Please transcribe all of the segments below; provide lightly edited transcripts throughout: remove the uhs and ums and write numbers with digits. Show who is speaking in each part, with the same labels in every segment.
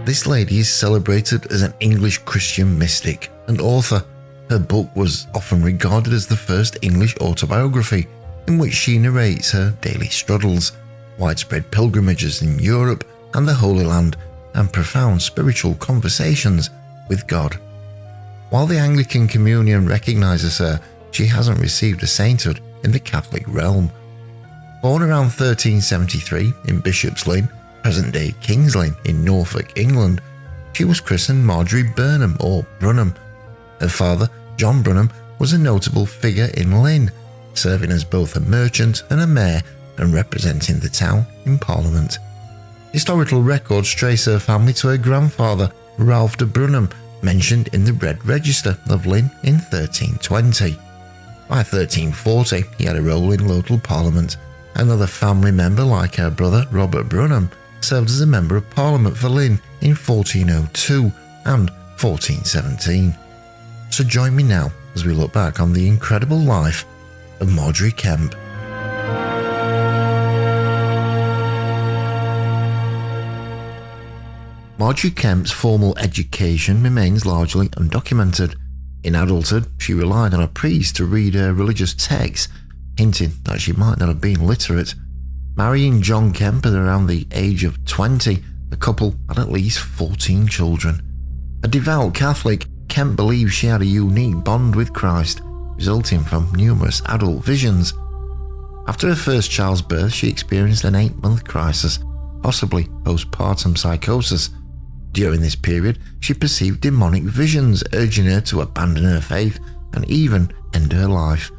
Speaker 1: This lady is celebrated as an English Christian mystic and author. Her book was often regarded as the first English autobiography, in which she narrates her daily struggles, widespread pilgrimages in Europe and the Holy Land, and profound spiritual conversations with God. While the Anglican Communion recognizes her, she hasn't received a sainthood in the Catholic realm. Born around 1373 in Bishop's Lynn, present-day King's Lynn in Norfolk, England, she was christened Margery Burnham or Brunham. Her father, John Brunham, was a notable figure in Lynn, serving as both a merchant and a mayor and representing the town in Parliament. Historical records trace her family to her grandfather, Ralph de Brunham, mentioned in the Red Register of Lynn in 1320. By 1340, he had a role in local parliament. Another family member, like her brother Robert Brunham, served as a member of Parliament for Lynn in 1402 and 1417. So join me now as we look back on the incredible life of Margery Kempe. Margery Kempe's formal education remains largely undocumented. In adulthood, she relied on a priest to read her religious texts, hinting that she might not have been literate. Marrying John Kempe at around the age of 20, the couple had at least 14 children. A devout Catholic, Kempe believed she had a unique bond with Christ, resulting from numerous adult visions. After her first child's birth, she experienced an 8-month crisis, possibly postpartum psychosis. During this period, she perceived demonic visions urging her to abandon her faith and even end her life.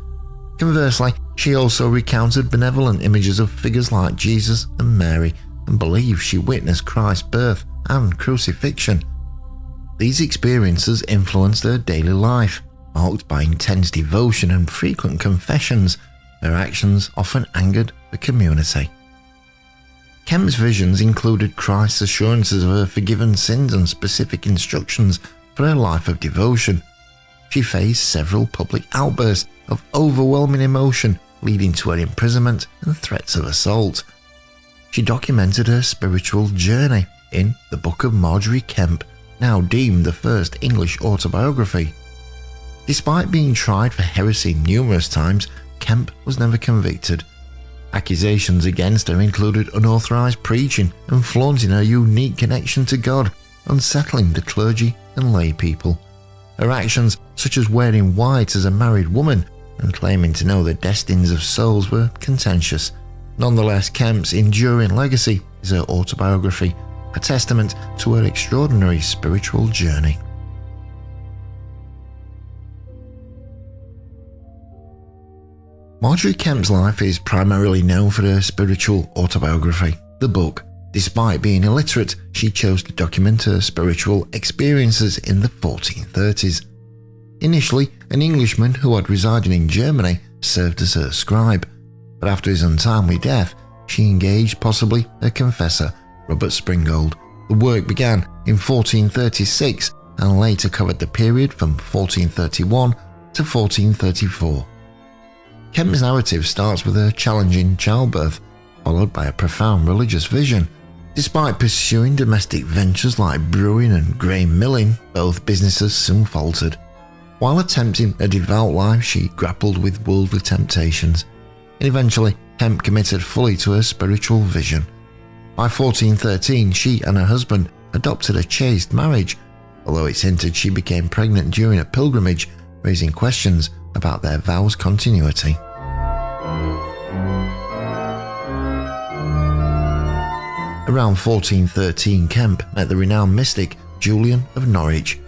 Speaker 1: Conversely, she also recounted benevolent images of figures like Jesus and Mary and believed she witnessed Christ's birth and crucifixion. These experiences influenced her daily life, marked by intense devotion and frequent confessions. Her actions often angered the community. Kempe's visions included Christ's assurances of her forgiven sins and specific instructions for her life of devotion. She faced several public outbursts of overwhelming emotion, leading to her imprisonment and threats of assault. She documented her spiritual journey in the Book of Margery Kempe, now deemed the first English autobiography. Despite being tried for heresy numerous times, Kempe was never convicted. Accusations against her included unauthorized preaching and flaunting her unique connection to God, unsettling the clergy and lay people. Her actions, such as wearing white as a married woman and claiming to know the destinies of souls, were contentious. Nonetheless, Kempe's enduring legacy is her autobiography, a testament to her extraordinary spiritual journey. Margery Kempe's life is primarily known for her spiritual autobiography, the book. Despite being illiterate, she chose to document her spiritual experiences in the 1430s. Initially, an Englishman who had resided in Germany served as her scribe, but after his untimely death, she engaged possibly a confessor, Robert Springold. The work began in 1436 and later covered the period from 1431 to 1434. Kempe's narrative starts with her challenging childbirth, followed by a profound religious vision. Despite pursuing domestic ventures like brewing and grain milling, both businesses soon faltered. While attempting a devout life, she grappled with worldly temptations, and eventually Kempe committed fully to her spiritual vision. By 1413, she and her husband adopted a chaste marriage, although it's hinted she became pregnant during a pilgrimage, raising questions about their vows' continuity. Around 1413, Kempe met the renowned mystic Julian of Norwich.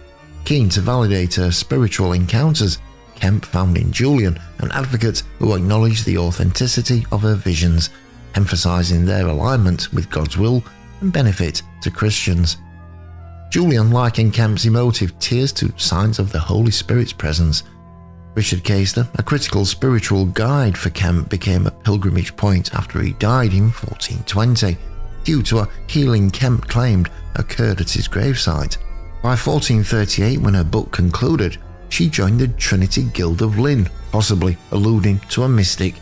Speaker 1: Keen to validate her spiritual encounters, Kempe found in Julian an advocate who acknowledged the authenticity of her visions, emphasizing their alignment with God's will and benefit to Christians. Julian likened Kempe's emotive tears to signs of the Holy Spirit's presence. Richard Caister, a critical spiritual guide for Kempe, became a pilgrimage point after he died in 1420, due to a healing Kempe claimed occurred at his gravesite. By 1438, when her book concluded, she joined the Trinity Guild of Lynn, possibly alluding to a mystic.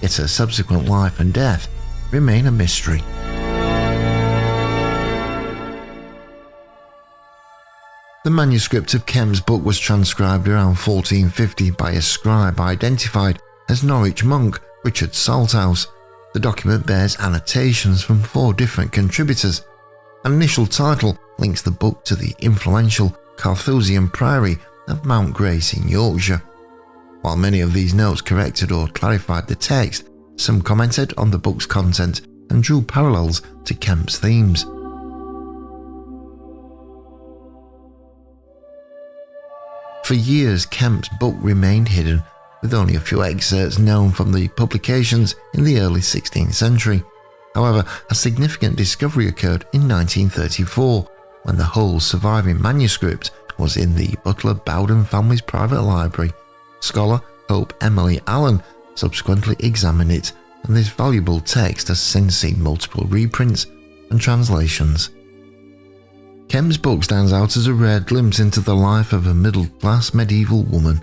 Speaker 1: yet her subsequent life and death remain a mystery. The manuscript of Kempe's book was transcribed around 1450 by a scribe identified as Norwich monk Richard Salthouse. The document bears annotations from 4 different contributors. An initial title links the book to the influential Carthusian Priory of Mount Grace in Yorkshire. While many of these notes corrected or clarified the text, some commented on the book's content and drew parallels to Kempe's themes. For years, Kempe's book remained hidden, with only a few excerpts known from the publications in the early 16th century. However, a significant discovery occurred in 1934, when the whole surviving manuscript was in the Butler Bowden family's private library. Scholar Hope Emily Allen subsequently examined it, and this valuable text has since seen multiple reprints and translations. Kempe's book stands out as a rare glimpse into the life of a middle-class medieval woman.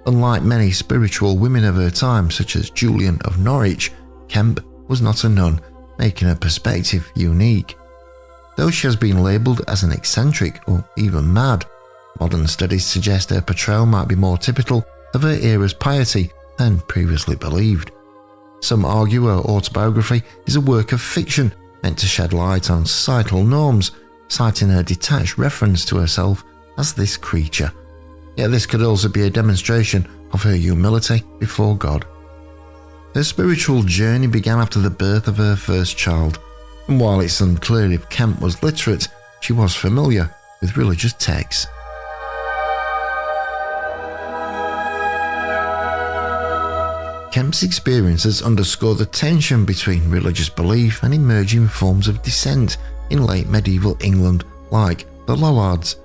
Speaker 1: Unlike many spiritual women of her time, such as Julian of Norwich, Kempe was not a nun, making her perspective unique. Though she has been labelled as an eccentric or even mad, modern studies suggest her portrayal might be more typical of her era's piety than previously believed. Some argue her autobiography is a work of fiction meant to shed light on societal norms, citing her detached reference to herself as this creature. Yet this could also be a demonstration of her humility before God. Her spiritual journey began after the birth of her first child, and while it's unclear if Kempe was literate, she was familiar with religious texts. Kempe's experiences underscore the tension between religious belief and emerging forms of dissent in late medieval England, like the Lollards.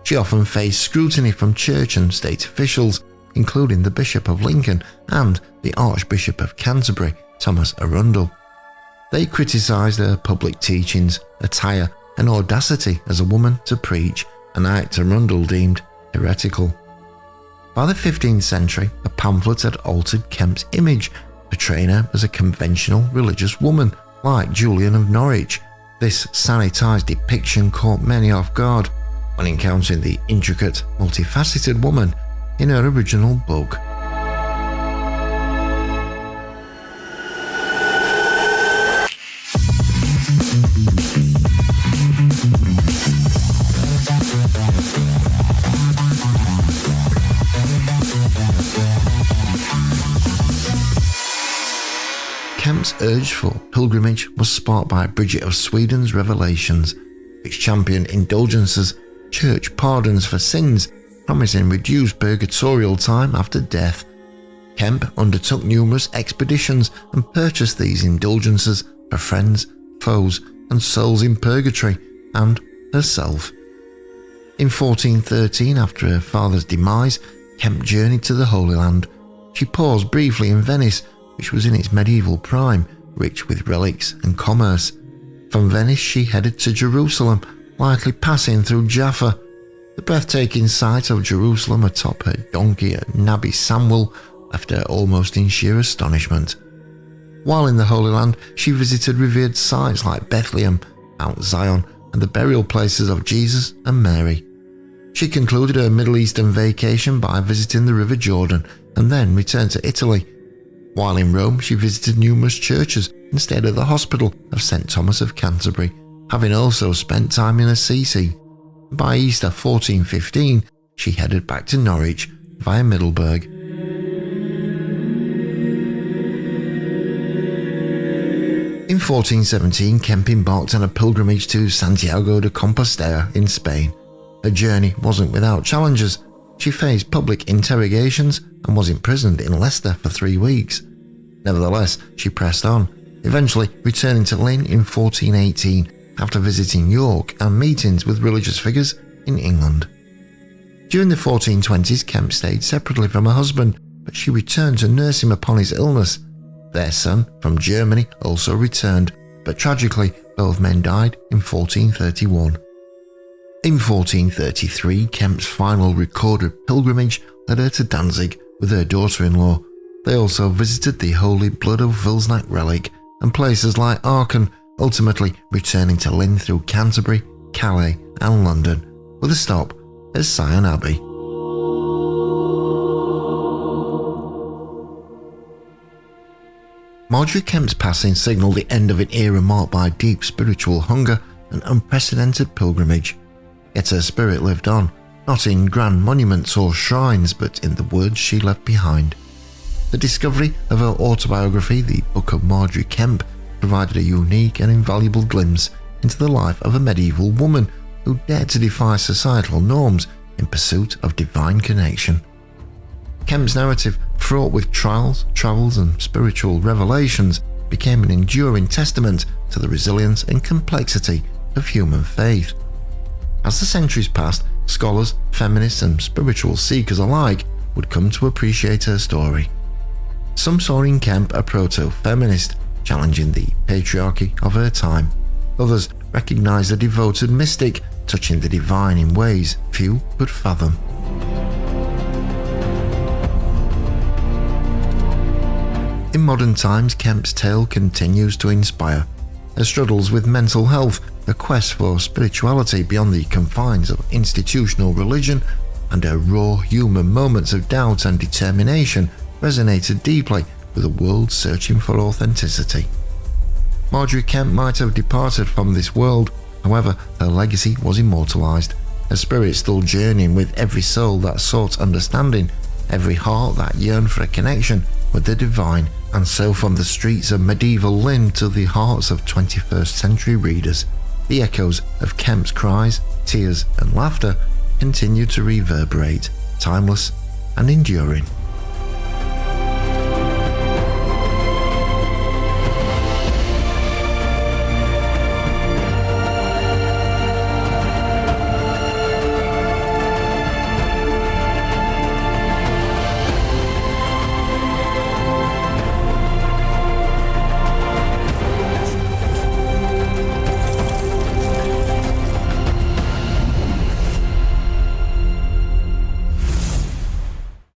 Speaker 1: She often faced scrutiny from church and state officials, including the Bishop of Lincoln and the Archbishop of Canterbury, Thomas Arundel. They criticised her public teachings, attire, and audacity as a woman to preach, an act Arundel deemed heretical. By the 15th century, a pamphlet had altered Kempe's image, portraying her as a conventional religious woman, like Julian of Norwich. This sanitised depiction caught many off guard when encountering the intricate, multifaceted woman in her original book. Kempe's urge for pilgrimage was sparked by Bridget of Sweden's revelations, which championed indulgences, church pardons for sins, promising reduced purgatorial time after death. Kempe undertook numerous expeditions and purchased these indulgences for friends, foes, and souls in purgatory, and herself. In 1413, after her father's demise, Kempe journeyed to the Holy Land. She paused briefly in Venice, which was in its medieval prime, rich with relics and commerce. From Venice she headed to Jerusalem, lightly passing through Jaffa. The breathtaking sight of Jerusalem atop her donkey at Nabi Samuel left her almost in sheer astonishment. While in the Holy Land, she visited revered sites like Bethlehem, Mount Zion, and the burial places of Jesus and Mary. She concluded her Middle Eastern vacation by visiting the River Jordan and then returned to Italy. While in Rome, she visited numerous churches and stayed at the hospital of St. Thomas of Canterbury, having also spent time in Assisi. By Easter 1415, she headed back to Norwich via Middelburg. In 1417, Kempe embarked on a pilgrimage to Santiago de Compostela in Spain. Her journey wasn't without challenges. She faced public interrogations and was imprisoned in Leicester for 3 weeks. Nevertheless, she pressed on, eventually returning to Lynn in 1418 after visiting York and meetings with religious figures in England. During the 1420s, Kempe stayed separately from her husband, but she returned to nurse him upon his illness. Their son, from Germany, also returned, but tragically, both men died in 1431. In 1433, Kempe's final recorded pilgrimage led her to Danzig with her daughter-in-law. They also visited the Holy Blood of Vilsnack Relic and places like Aachen, ultimately returning to Lynn through Canterbury, Calais and London, with a stop at Sion Abbey. Margery Kempe's passing signalled the end of an era marked by deep spiritual hunger and unprecedented pilgrimage. Yet her spirit lived on, not in grand monuments or shrines, but in the words she left behind. The discovery of her autobiography, The Book of Margery Kempe, provided a unique and invaluable glimpse into the life of a medieval woman who dared to defy societal norms in pursuit of divine connection. Kempe's narrative, fraught with trials, travels and spiritual revelations, became an enduring testament to the resilience and complexity of human faith. As the centuries passed, scholars, feminists and spiritual seekers alike would come to appreciate her story. Some saw in Kempe a proto-feminist, challenging the patriarchy of her time. Others recognized a devoted mystic, touching the divine in ways few could fathom. In modern times, Kempe's tale continues to inspire. Her struggles with mental health, her quest for spirituality beyond the confines of institutional religion, and her raw human moments of doubt and determination resonated deeply with a world searching for authenticity. Margery Kempe might have departed from this world, however, her legacy was immortalised, her spirit still journeying with every soul that sought understanding, every heart that yearned for a connection with the divine, and so from the streets of medieval Lynn to the hearts of 21st century readers, the echoes of Kempe's cries, tears and laughter continue to reverberate, timeless and enduring.